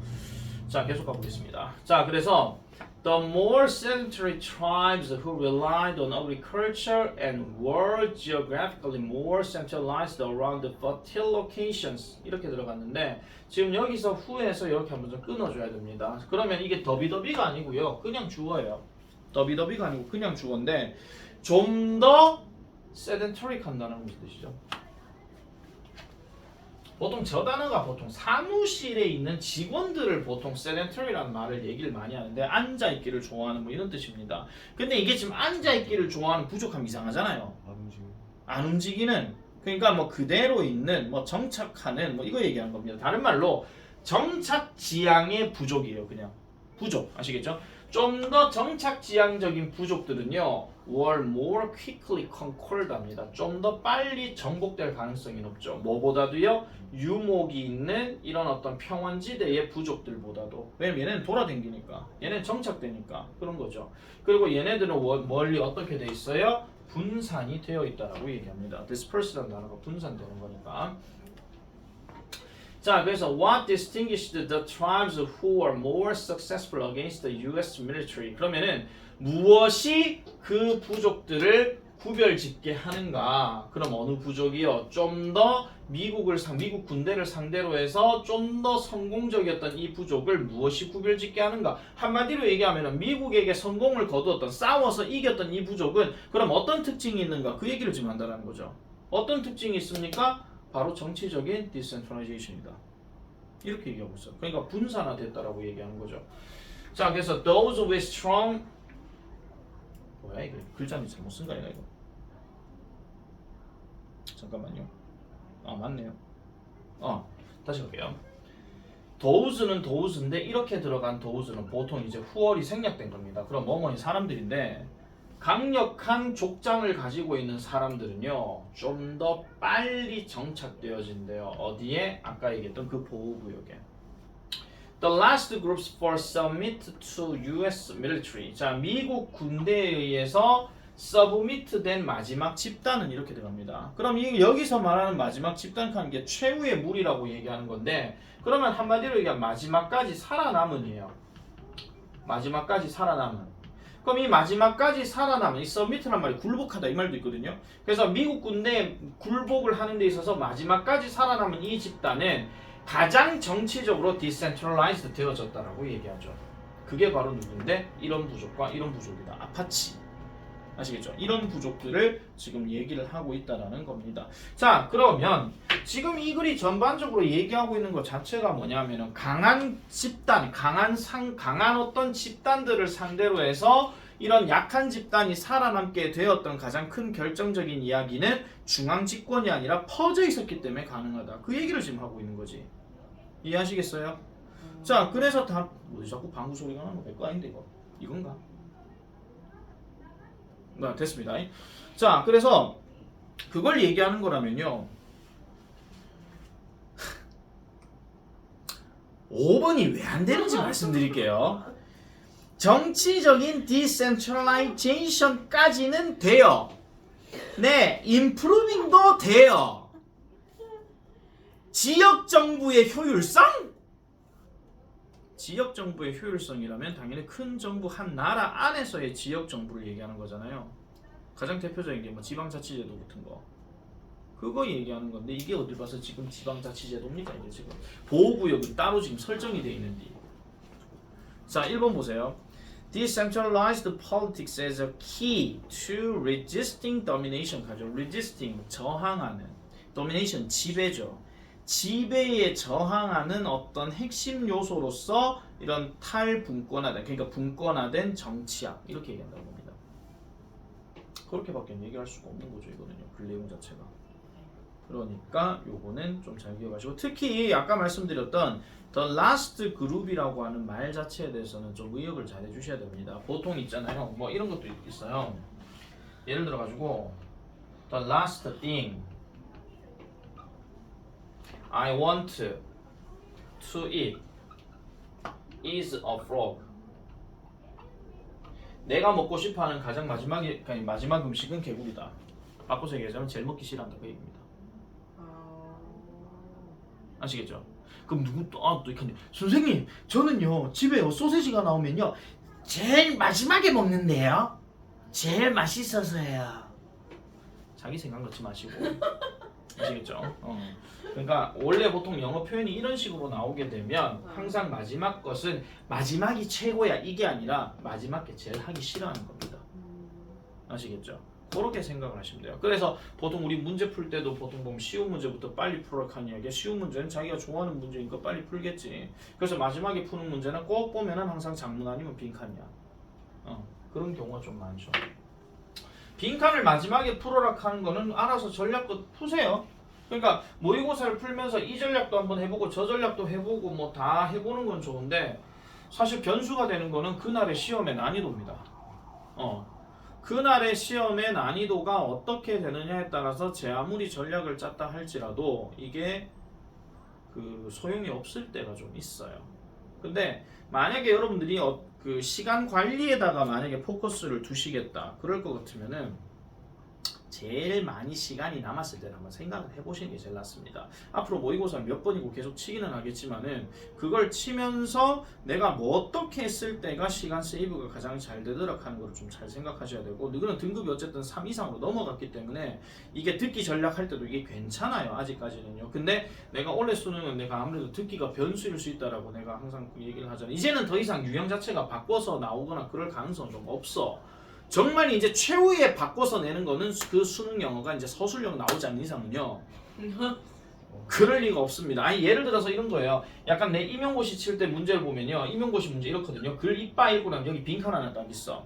A: 자, 계속 가보겠습니다. 자, 그래서 The more sedentary tribes who relied on agriculture and were geographically more centralized around the fertile locations 이렇게 들어갔는데 지금 여기서 후에서 이렇게 한번 좀 끊어줘야 됩니다. 그러면 이게 더비더비가 아니고요. 그냥 주어예요. 더비더비가 아니고 그냥 주어인데 좀 더 sedentary 한다는 무슨 뜻이죠? 보통 저 단어가 보통 사무실에 있는 직원들을 보통 sedentary라는 말을 얘기를 많이 하는데 앉아있기를 좋아하는 뭐 이런 뜻입니다. 근데 이게 지금 앉아있기를 좋아하는 부족함이 이상하잖아요. 안 움직이는 그러니까 뭐 그대로 있는 뭐 정착하는 뭐 이거 얘기하는 겁니다. 다른 말로 정착 지향의 부족이에요. 그냥 부족 아시겠죠? 좀 더 정착 지향적인 부족들은요 were more quickly conquered 합니다. 좀 더 빨리 정복될 가능성이 높죠. 뭐보다도요 유목이 있는 이런 어떤 평원지대의 부족들보다도. 왜냐면 얘네는 돌아다니니까 얘네는 정착되니까 그런 거죠. 그리고 얘네들은 멀리 어떻게 돼 있어요? 분산이 되어 있다라고 얘기합니다. dispersed라는 단어가 분산되는 거니까. 자, 그래서 what distinguished the tribes who were more successful against the U.S. military? 그러면은 무엇이 그 부족들을 구별짓게 하는가? 그럼 어느 부족이요? 좀 더 미국 군대를 상대로 해서 좀 더 성공적이었던 이 부족을 무엇이 구별짓게 하는가? 한마디로 얘기하면 미국에게 성공을 거두었던 싸워서 이겼던 이 부족은 그럼 어떤 특징이 있는가? 그 얘기를 지금 한다는 거죠. 어떤 특징이 있습니까? 바로 정치적인 디센트럴라이제이션이다. 이렇게 얘기하고 있어요. 그러니까 분산화됐다라고 얘기하는 거죠. 자, 그래서 those with strong 뭐야 이거 글자는 잘못 쓴 거 아니야 이거? 잠깐만요. 아 맞네요. 다시 갈게요. those는 those인데 이렇게 들어간 those는 보통 이제 후월이 생략된 겁니다. 그럼 뭐뭐인 사람들인데. 강력한 족장을 가지고 있는 사람들은요 좀 더 빨리 정착되어진대요. 어디에? 아까 얘기했던 그 보호구역에. The last groups for submit to U.S. military. 자, 미국 군대에 의해서 submit 된 마지막 집단은 이렇게 들어갑니다. 그럼 여기서 말하는 마지막 집단 칸 게 최후의 무리라고 얘기하는 건데 그러면 한마디로 얘기하면 마지막까지 살아남은이에요. 마지막까지 살아남은. 그럼 이 마지막까지 살아남은 이 서미트란 말이 굴복하다 이 말도 있거든요. 그래서 미국 군대 굴복을 하는 데 있어서 마지막까지 살아남은 이 집단은 가장 정치적으로 디센트럴라이즈드 되어졌다라고 얘기하죠. 그게 바로 누구인데 이런 부족과 이런 부족이다. 아파치. 아시겠죠? 이런 부족들을 지금 얘기를 하고 있다라는 겁니다. 자, 그러면 지금 이 글이 전반적으로 얘기하고 있는 것 자체가 뭐냐면은 강한 집단, 강한 어떤 집단들을 상대로 해서 이런 약한 집단이 살아남게 되었던 가장 큰 결정적인 이야기는 중앙 집권이 아니라 퍼져 있었기 때문에 가능하다. 그 얘기를 지금 하고 있는 거지. 이해하시겠어요? 자, 그래서 다 뭐 자꾸 방구 소리가 나는 거 내 거 아닌데 이거? 이건가? 네, 됐습니다. 자, 그래서 그걸 얘기하는 거라면요 5번이 왜 안 되는지 말씀드릴게요. 정치적인 디센트럴라이제이션까지는 돼요. 네, improving도 돼요. 지역 정부의 효율성? 지역 정부의 효율성이라면 당연히 큰 정부 한 나라 안에서의 지역 정부를 얘기하는 거잖아요. 가장 대표적인 게 뭐 지방자치제도 같은 거. 그거 얘기하는 건데 이게 어딜 봐서 지금 지방자치제도입니까? 이게 지금 보호구역은 따로 지금 설정이 되어 있는데. 자, 1번 보세요. Decentralized politics as a key to resisting domination 가죠. resisting 저항하는, domination 지배죠. 지배에 저항하는 어떤 핵심 요소로서 이런 탈분권화된, 그러니까 분권화된 정치학 이렇게 얘기한다고 봅니다. 그렇게밖에 얘기할 수가 없는 거죠. 이거는요. 그 내용 자체가. 그러니까 요거는 좀 잘 기억하시고, 특히 아까 말씀드렸던 The last group이라고 하는 말 자체에 대해서는 좀 의역을 잘 해주셔야 됩니다. 보통 있잖아요. 뭐 이런 것도 있어요. 예를 들어 가지고 The last thing I want to eat is a frog. 내가 먹고 싶어하는 가장 마지막 음식은 개구리다. 바꿔서 얘기하자면 제일 먹기 싫어한다 그 얘기입니다. 아시겠죠? 그럼 누구 또 이렇게 선생님 저는요 집에 소세지가 나오면요 제일 마지막에 먹는데요. 제일 맛있어서요. 자기 생각 넣지 마시고. 아시겠죠? 그러니까 원래 보통 영어 표현이 이런 식으로 나오게 되면 항상 마지막 것은 마지막이 최고야 이게 아니라 마지막 게 제일 하기 싫어하는 겁니다. 아시겠죠? 그렇게 생각을 하시면 돼요. 그래서 보통 우리 문제 풀 때도 보통 보면 쉬운 문제부터 빨리 풀어라 하는 이야기야. 쉬운 문제는 자기가 좋아하는 문제니까 빨리 풀겠지. 그래서 마지막에 푸는 문제는 꼭 보면은 항상 장문 아니면 빈칸이야. 그런 경우가 좀 많죠. 빈칸을 마지막에 풀어라 하는 거는 알아서 전략도 푸세요. 그러니까 모의고사를 풀면서 이 전략도 한번 해보고 저 전략도 해보고 뭐 다 해보는 건 좋은데 사실 변수가 되는 거는 그날의 시험의 난이도입니다. 그날의 시험의 난이도가 어떻게 되느냐에 따라서 제 아무리 전략을 짰다 할지라도 이게 그 소용이 없을 때가 좀 있어요. 근데 만약에 여러분들이 그 시간 관리에다가 만약에 포커스를 두시겠다 그럴 것 같으면은 제일 많이 시간이 남았을 때를 한번 생각을 해보시는 게 제일 낫습니다. 앞으로 모의고사 몇 번이고 계속 치기는 하겠지만은 그걸 치면서 내가 뭐 어떻게 했을 때가 시간 세이브가 가장 잘 되도록 하는 걸 좀 잘 생각하셔야 되고, 너희는 등급이 어쨌든 3 이상으로 넘어갔기 때문에 이게 듣기 전략할 때도 이게 괜찮아요. 아직까지는요. 근데 내가 올해 수능은 내가 아무래도 듣기가 변수일 수 있다라고 내가 항상 그 얘기를 하잖아요. 이제는 더 이상 유형 자체가 바꿔서 나오거나 그럴 가능성은 좀 없어. 정말 이제 최후에 바꿔서 내는 거는 그 수능 영어가 이제 서술형 나오지 않는 이상은요. 그럴 리가 없습니다. 아니 예를 들어서 이런 거예요. 약간 내 임용고시 칠 때 문제를 보면요. 임용고시 문제 이렇거든요. 글 이빠 읽고 나면 여기 빈칸 하나 딱 있어.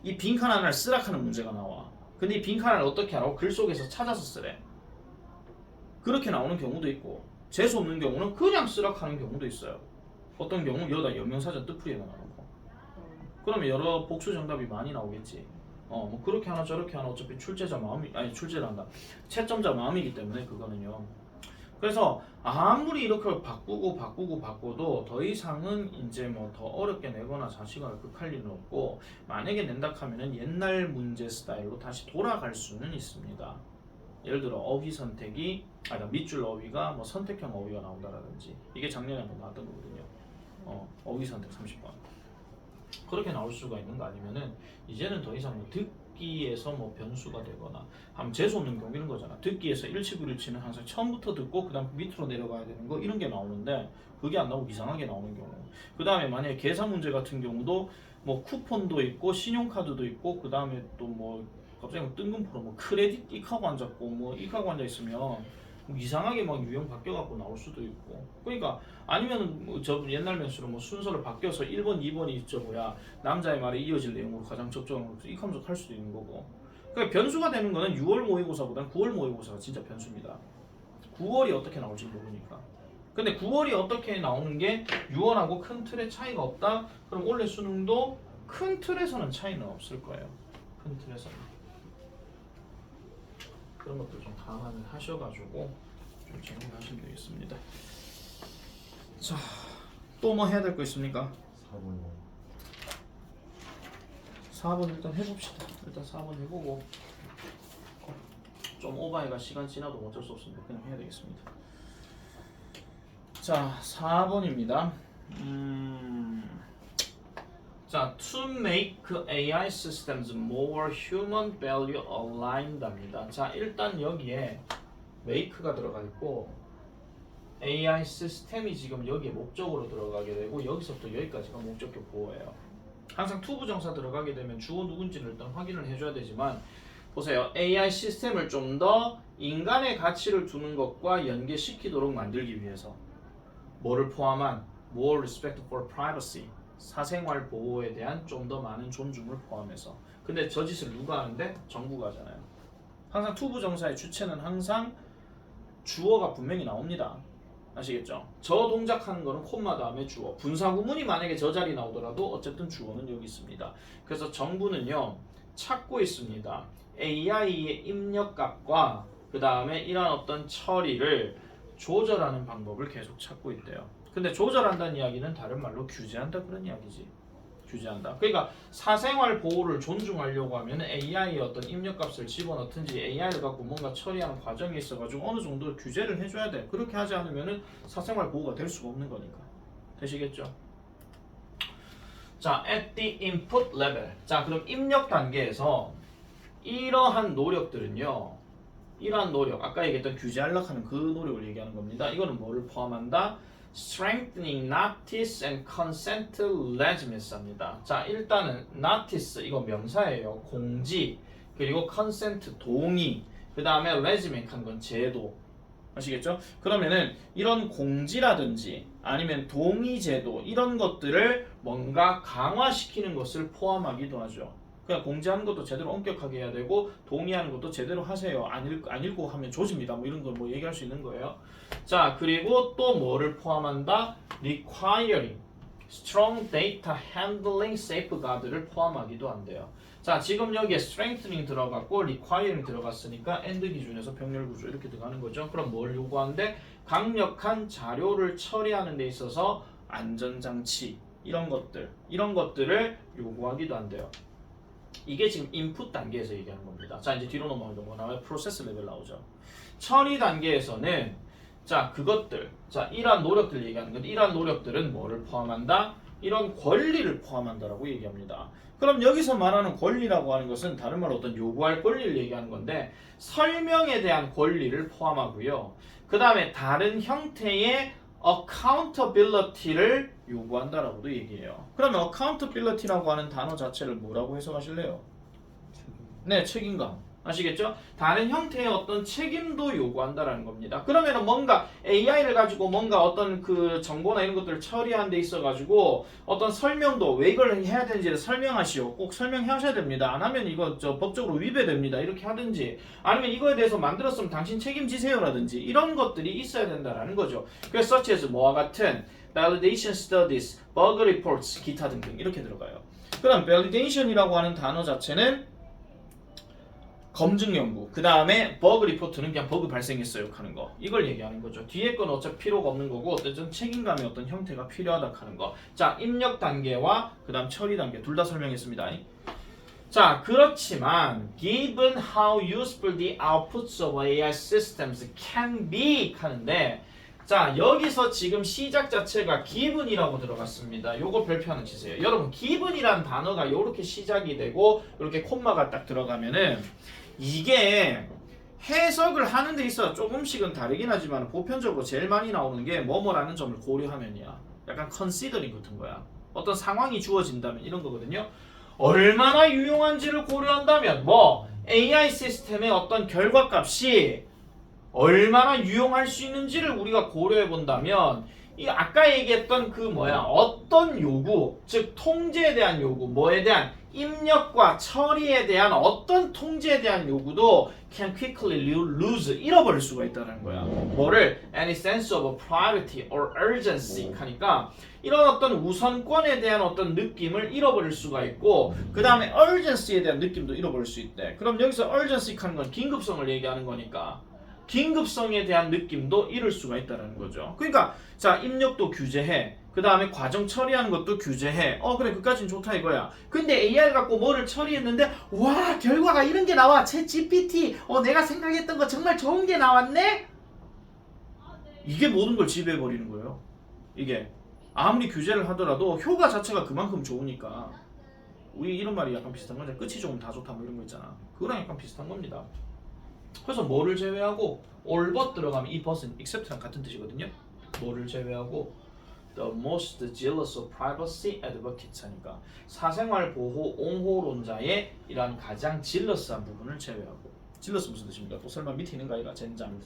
A: 이 빈칸 하나를 쓰라하는 문제가 나와. 근데 이 빈칸을 어떻게 하라고? 글 속에서 찾아서 쓰래. 그렇게 나오는 경우도 있고 재수 없는 경우는 그냥 쓰라하는 경우도 있어요. 어떤 경우는 여기다 영명사전 뜻풀이에 나오는 거. 그러면 여러 복수 정답이 많이 나오겠지. 뭐 그렇게 하나 저렇게 하나 어차피 출제자 마음이 출제란다. 채점자 마음이기 때문에 그거는요. 그래서 아무리 이렇게 바꾸고 더 이상은 이제 뭐 더 어렵게 내거나 자식을 극할 일은 없고, 만약에 낸다 하면은 옛날 문제 스타일로 다시 돌아갈 수는 있습니다. 예를 들어 어휘 선택이 밑줄 어휘가 뭐 선택형 어휘가 나온다라든지, 이게 작년에 한번 나왔던 거거든요. 어휘 선택 30번. 그렇게 나올 수가 있는 거 아니면은 이제는 더 이상 뭐 듣기에서 뭐 변수가 되거나 하면 재수 없는 경우 이런 거잖아. 듣기에서 일치불일치는 항상 처음부터 듣고 그 다음 밑으로 내려가야 되는 거 이런 게 나오는데 그게 안 나오고 이상하게 나오는 경우. 그 다음에 만약에 계산 문제 같은 경우도 뭐 쿠폰도 있고 신용카드도 있고 그 다음에 또 뭐 갑자기 뭐 뜬금포로 뭐 크레딧 익하고 앉았고 뭐 익하고 앉아 있으면 뭐 이상하게 막 유형 바뀌어갖고 나올 수도 있고. 그러니까 아니면은 뭐 저 옛날 면수로 뭐 순서를 바뀌어서 1번, 2번이 남자의 말에 이어질 내용으로 가장 적정한 거 익하면서 할 수도 있는 거고. 그러니까 변수가 되는 거는 6월 모의고사보다는 9월 모의고사가 진짜 변수입니다. 9월이 어떻게 나올지 모르니까. 근데 9월이 어떻게 나오는 게 6월하고 큰 틀의 차이가 없다? 그럼 올해 수능도 큰 틀에서는 차이는 없을 거예요. 큰 틀에서는. 그런 것들 좀 감안을 하셔가지고 좀 정리하시면 되겠습니다. 자, 또 뭐 해야 될 거 있습니까? 4번 일단 해봅시다. 일단 4번 해보고 좀 오버해가 시간 지나도 어쩔 수 없습니다. 그냥 해야 되겠습니다. 자, 4번입니다. 자, to make AI systems more human value aligned입니다. 자, 일단 여기에 make가 들어가 있고 AI 시스템이 지금 여기에 목적으로 들어가게 되고 여기서부터 여기까지가 목적격 보호예요. 항상 to 부정사 들어가게 되면 주어 누군지를 일단 확인을 해줘야 되지만 보세요. AI 시스템을 좀 더 인간의 가치를 두는 것과 연계시키도록 만들기 위해서 뭐를 포함한 more respect for privacy 사생활 보호에 대한 좀 더 많은 존중을 포함해서. 근데 저 짓을 누가 하는데? 정부가 하잖아요. 항상 to 부정사의 주체는 항상 주어가 분명히 나옵니다. 아시겠죠? 저 동작하는 거는 콤마 다음에 주어. 분사구문이 만약에 저 자리 나오더라도 어쨌든 주어는 여기 있습니다. 그래서 정부는요 찾고 있습니다. AI의 입력값과 그 다음에 이런 어떤 처리를 조절하는 방법을 계속 찾고 있대요. 근데 조절한다는 이야기는 다른 말로 규제한다 그런 이야기지. 규제한다. 그러니까 사생활 보호를 존중하려고 하면 AI의 어떤 입력값을 집어넣든지 AI를 갖고 뭔가 처리하는 과정이 있어가지고 어느 정도 규제를 해줘야 돼. 그렇게 하지 않으면 사생활 보호가 될 수가 없는 거니까. 되시겠죠? 자, at the input level. 자, 그럼 입력 단계에서 이러한 노력들은요. 이러한 노력, 아까 얘기했던 규제하려고 하는 그 노력을 얘기하는 겁니다. 이거는 뭐를 포함한다? Strengthening notice and consent legitimacy입니다. 자, 일단은 notice 이거 명사예요. 공지 그리고 consent 동의 그 다음에 legitimate 한 건 제도 아시겠죠? 그러면은 이런 공지라든지 아니면 동의 제도 이런 것들을 뭔가 강화시키는 것을 포함하기도 하죠. 그냥 공지하는 것도 제대로 엄격하게 해야 되고 동의하는 것도 제대로 하세요. 안 읽고 하면 조집니다. 뭐 이런 거 뭐 얘기할 수 있는 거예요. 자, 그리고 또 뭐를 포함한다? Requiring strong data handling safeguard를 포함하기도 한대요. 자, 지금 여기에 strengthening 들어갔고 requiring 들어갔으니까 and 기준에서 병렬 구조 이렇게 들어가는 거죠. 그럼 뭘 요구하는데? 강력한 자료를 처리하는 데 있어서 안전장치 이런 것들을 요구하기도 한대요. 이게 지금 인풋 단계에서 얘기하는 겁니다. 자, 이제 뒤로 넘어가면 뭐 나와요? 프로세스 레벨 나오죠. 처리 단계에서는 자, 그것들, 자, 이러한 노력들 얘기하는 건데 이러한 노력들은 뭐를 포함한다? 이런 권리를 포함한다라고 얘기합니다. 그럼 여기서 말하는 권리라고 하는 것은 다른 말로 어떤 요구할 권리를 얘기하는 건데 설명에 대한 권리를 포함하고요. 그 다음에 다른 형태의 accountability를 요구한다라고도 얘기해요. 그러면 accountability라고 하는 단어 자체를 뭐라고 해석하실래요? 네, 책임감. 아시겠죠? 다른 형태의 어떤 책임도 요구한다라는 겁니다. 그러면은 뭔가 AI를 가지고 뭔가 어떤 그 정보나 이런 것들을 처리하는 데 있어 가지고 어떤 설명도 왜 이걸 해야 되는지를 설명하시오. 꼭 설명해 하셔야 됩니다. 안 하면 이거 법적으로 위배됩니다. 이렇게 하든지 아니면 이거에 대해서 만들었으면 당신 책임지세요라든지 이런 것들이 있어야 된다라는 거죠. 그래서 such as 뭐와 같은 validation studies, bug reports, 기타 등등 이렇게 들어가요. 그럼 validation이라고 하는 단어 자체는 검증 연구, 그 다음에 버그 리포트는 그냥 버그 발생했어요 하는 거 이걸 얘기하는 거죠. 뒤에 건 어차피 필요가 없는 거고 어떤 책임감의 어떤 형태가 필요하다 하는 거. 자, 입력 단계와 그 다음 처리 단계 둘 다 설명했습니다. 자, 그렇지만 given how useful the outputs of AI systems can be 하는데 자, 여기서 지금 시작 자체가 given이라고 들어갔습니다. 요거 별표 하나 치세요. 여러분 given이라는 단어가 요렇게 시작이 되고 요렇게 콤마가 딱 들어가면은 이게 해석을 하는 데 있어 조금씩은 다르긴 하지만 보편적으로 제일 많이 나오는 게 뭐뭐라는 점을 고려하면이야. 약간 considering 같은 거야. 어떤 상황이 주어진다면 이런 거거든요. 얼마나 유용한지를 고려한다면 뭐 AI 시스템의 어떤 결과값이 얼마나 유용할 수 있는지를 우리가 고려해 본다면 이 아까 얘기했던 그 어떤 요구, 즉 통제에 대한 요구, 뭐에 대한 입력과 처리에 대한 어떤 통제에 대한 요구도 can quickly lose 잃어버릴 수가 있다는 거야. 뭐를 any sense of priority or urgency 하니까 이런 어떤 우선권에 대한 어떤 느낌을 잃어버릴 수가 있고 그 다음에 urgency에 대한 느낌도 잃어버릴 수 있대. 그럼 여기서 urgency 하는 건 긴급성을 얘기하는 거니까 긴급성에 대한 느낌도 잃을 수가 있다는 거죠. 그러니까 자, 입력도 규제해. 그 다음에 과정 처리하는 것도 규제해. 그래 그까진 좋다 이거야. 근데 AI 갖고 뭐를 처리했는데 와 결과가 이런 게 나와. 챗 GPT 내가 생각했던 거 정말 좋은 게 나왔네. 이게 모든 걸 지배해버리는 거예요. 이게 아무리 규제를 하더라도 효과 자체가 그만큼 좋으니까. 우리 이런 말이 약간 비슷한 거죠. 끝이 좋으면 다 좋다 뭐 이런 거 있잖아. 그거랑 약간 비슷한 겁니다. 그래서 뭐를 제외하고 all but 들어가면 이 but은 except랑 같은 뜻이거든요. 뭐를 제외하고 the most jealous of privacy advocates 하니까 사생활 보호 옹호론자의 이런 가장 질러스한 부분을 제외하고. 질러스 무슨 뜻입니까? 또 설마 밑에 있는 거 아이가 젠장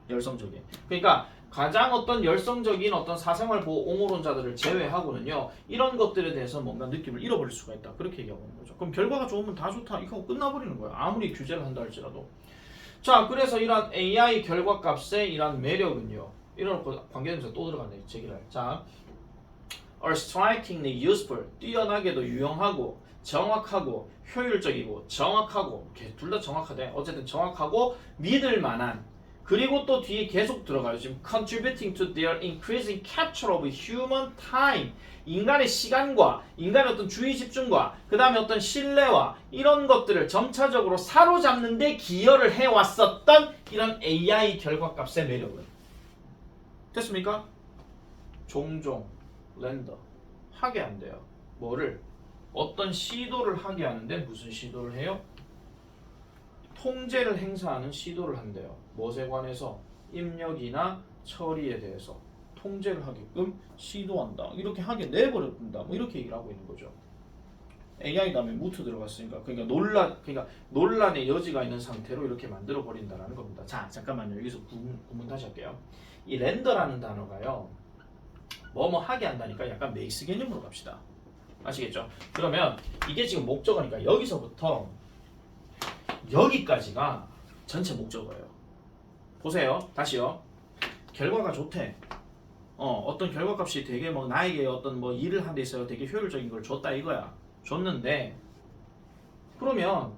A: 열성적인. 그러니까 가장 어떤 열성적인 어떤 사생활 보호 옹호론자들을 제외하고는요 이런 것들에 대해서 뭔가 느낌을 잃어버릴 수가 있다. 그렇게 얘기하고 있는 거죠. 그럼 결과가 좋으면 다 좋다 이거 하고 끝나버리는 거야. 아무리 규제를 한다 할지라도. 자 그래서 이런 AI 결과값의 이런 매력은요. 이런 관계대명사 또 들어가네. 제기를. 자, are strikingly useful. 뛰어나게도 유용하고 정확하고 효율적이고 정확하고 둘 다 정확하대. 어쨌든 정확하고 믿을 만한. 그리고 또 뒤에 계속 들어가요. 지금 contributing to their increasing capture of human time. 인간의 시간과 인간의 어떤 주의 집중과 그 다음에 어떤 신뢰와 이런 것들을 점차적으로 사로잡는 데 기여를 해왔었던 이런 AI 결과값의 매력은 됐습니까? 종종 렌더 하게 안 돼요. 뭐를? 어떤 시도를 하게 하는데 무슨 시도를 해요? 통제를 행사하는 시도를 한대요. 무엇에 관해서? 입력이나 처리에 대해서 통제를 하게끔 시도한다. 이렇게 하게 내버려둔다. 뭐 이렇게 얘기를 하고 있는 거죠. AI 다음에 무트 들어갔으니까 그러니까 논란의 여지가 있는 상태로 이렇게 만들어 버린다라는 겁니다. 자 잠깐만요. 여기서 구문 다시 할게요. 이 렌더라는 단어가요. 뭐뭐 하게 한다니까 약간 메이스 개념으로 갑시다. 아시겠죠? 그러면 이게 지금 목적어니까 여기서부터 여기까지가 전체 목적어예요. 보세요. 다시요. 결과가 좋대. 어떤 결과값이 되게 뭐 나에게 어떤 뭐 일을 하는 데 있어서 되게 효율적인 걸 줬다 이거야. 줬는데 그러면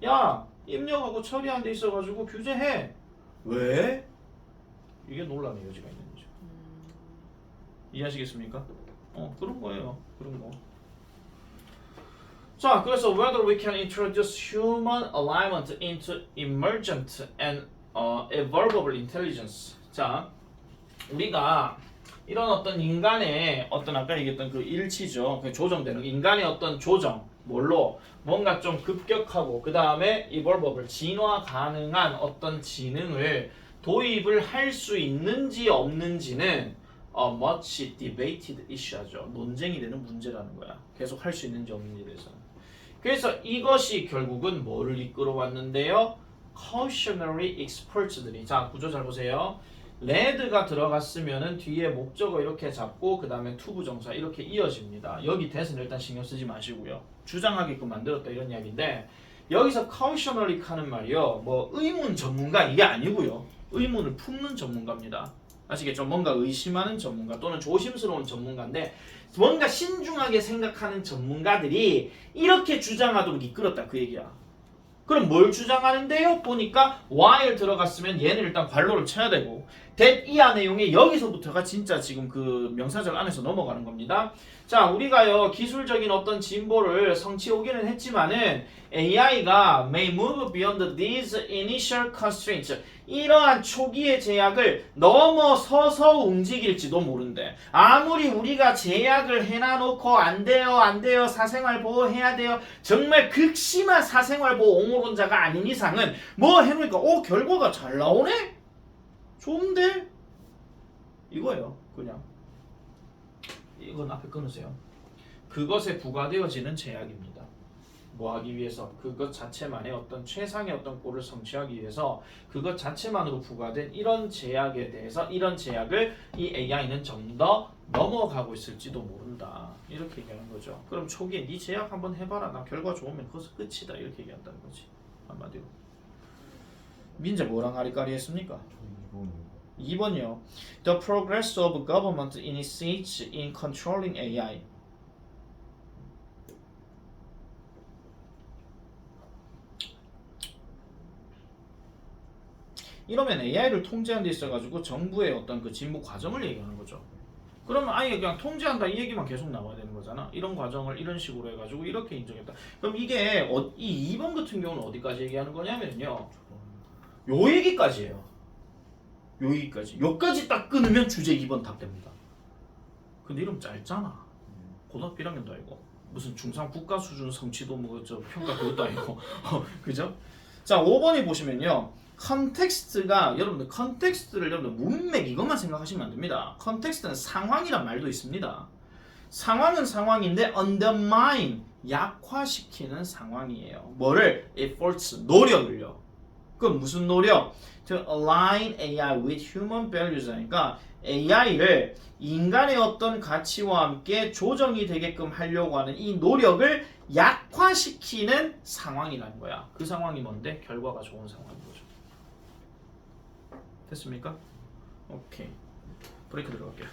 A: 야 입력하고 처리하는 데 있어가지고 규제해. 왜? 이게 논란의 여지가 있는 거죠. 이해하시겠습니까? 그런 거예요. 그런 거. 자, 그래서 whether we can introduce human alignment into emergent and evolvable intelligence. 자, 우리가 이런 어떤 인간의 어떤 아까 얘기했던 그 일치죠. 그 조정되는 인간의 어떤 조정 뭘로 뭔가 좀 급격하고 그 다음에 evolvable 진화 가능한 어떤 지능을 도입을 할 수 있는지 없는지는 much debated issue죠. 논쟁이 되는 문제라는 거야. 계속 할 수 있는지 없는지에 대해서는. 그래서 이것이 결국은 뭐를 이끌어왔는데요? cautionary experts들이 자 구조 잘 보세요. 레드가 들어갔으면은 뒤에 목적어 이렇게 잡고 그 다음에 투부정사 이렇게 이어집니다. 여기 대해서는 일단 신경 쓰지 마시고요. 주장하게끔 만들었다 이런 이야기인데 여기서 cautionary 하는 말이요. 뭐 의문 전문가 이게 아니고요. 의문을 품는 전문가입니다. 아시겠죠? 뭔가 의심하는 전문가 또는 조심스러운 전문가인데 뭔가 신중하게 생각하는 전문가들이 이렇게 주장하도록 이끌었다 그 얘기야. 그럼 뭘 주장하는데요? 보니까 while 들어갔으면 얘는 일단 괄호를 쳐야 되고 that 이하 내용이 여기서부터가 진짜 지금 그 명사절 안에서 넘어가는 겁니다. 자 우리가요 기술적인 어떤 진보를 성취해 오기는 했지만은 AI가 may move beyond these initial constraints 이러한 초기의 제약을 넘어서서 움직일지도 모른대. 아무리 우리가 제약을 해놔놓고 안 돼요 사생활 보호해야 돼요 정말 극심한 사생활 보호 옹호론자가 아닌 이상은 뭐 해놓으니까 결과가 잘 나오네? 좋은데? 이거예요 그냥. 이건 앞에 끊으세요. 그것에 부과되어지는 제약입니다. 뭐 하기 위해서? 그것 자체만의 어떤 최상의 어떤 꼴을 성취하기 위해서 그것 자체만으로 부과된 이런 제약에 대해서 이런 제약을 이 AI는 좀 더 넘어가고 있을지도 모른다. 이렇게 얘기하는 거죠. 그럼 초기에 네 제약 한번 해봐라. 나 결과 좋으면 그것은 끝이다. 이렇게 얘기한다는 거지. 한마디로. 민재 뭐랑 아리까리 했습니까? 2번이요. The progress of government initiates in controlling AI. 이러면 AI를 통제하는 데 있어가지고 정부의 어떤 그 진보 과정을 얘기하는 거죠. 그러면 아예 그냥 통제한다 이 얘기만 계속 나와야 되는 거잖아. 이런 과정을 이런 식으로 해가지고 이렇게 인정했다. 그럼 이게 이 2번 같은 경우는 어디까지 얘기하는 거냐면요. 요 얘기까지예요. 요 얘기까지. 요까지 딱 끊으면 주제 2번 답 됩니다. 근데 이러면 짧잖아. 고등학교 1학년도 아니고 무슨 중상 국가 수준 성취도 뭐 저 평가 그것도 아니고 그죠? 자 5번에 보시면요. 컨텍스트가 여러분들 컨텍스트를 여러분들 문맥 이것만 생각하시면 안 됩니다. 컨텍스트는 상황이란 말도 있습니다. 상황은 상황인데 undermine 약화시키는 상황이에요. 뭐를? efforts 노력을요. 그럼 무슨 노력? To align AI with human values 하니까 AI를 인간의 어떤 가치와 함께 조정이 되게끔 하려고 하는 이 노력을 약화시키는 상황이라는 거야. 그 상황이 뭔데? 결과가 좋은 상황인 거죠. 됐습니까? 오케이. 브레이크 들어갈게요.